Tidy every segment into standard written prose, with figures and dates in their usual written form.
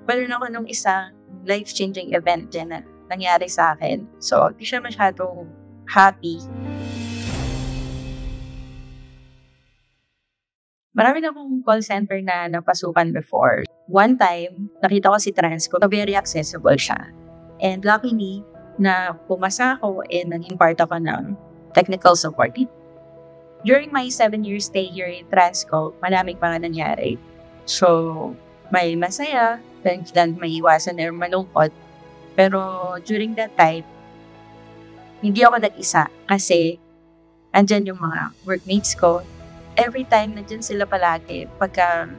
Meron ako nung isang life-changing event din na nangyari sa akin. So, di siya masyadong happy. Marami na akong call center na napasukan before. One time, nakita ko si Transco, very accessible siya. And luckily, na pumasa ako and naging part ako ng technical support team. During my 7-year stay here in Transco, maraming mga nangyari. So, may masaya, then may iwasan na malungkot. Pero during that time, hindi ako nag-isa kasi andyan yung mga workmates ko. Every time, nandyan sila palagi pagka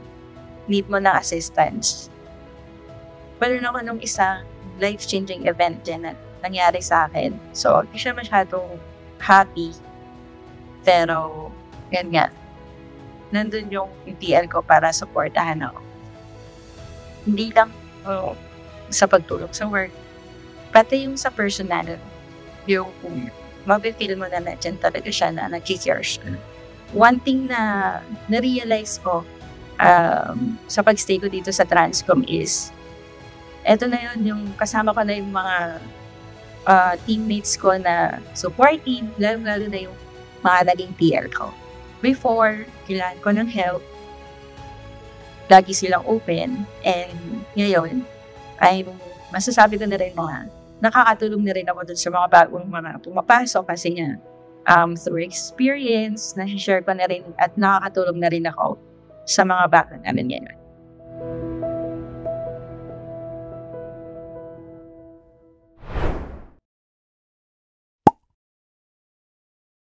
need mo ng assistance. Meron ako nung isang life-changing event din na nangyari sa akin. So, di siya masyadong happy. Pero, yan nga. Nandun yung TL ko para supportahan ako. Hindi lang sa pagtulong sa work, pati yung sa personal, yung mabifeel mo na nandiyan talaga siya na nag-care siya. One thing na na-realize ko sa pagstay ko dito sa Transcom is, eto na yun, yung kasama ko na yung mga teammates ko na supportive, lalo na yung mga naging TL ko. Before, kailangan ko ng help, lagi silang open, and ngayon, ay masasabi ko na rin mga nakakatulong na rin ako dun sa mga bagong mga pumapasok kasi nga, through experience, nasi-share ko na rin at nakakatulong na rin ako sa mga bago namin ngayon.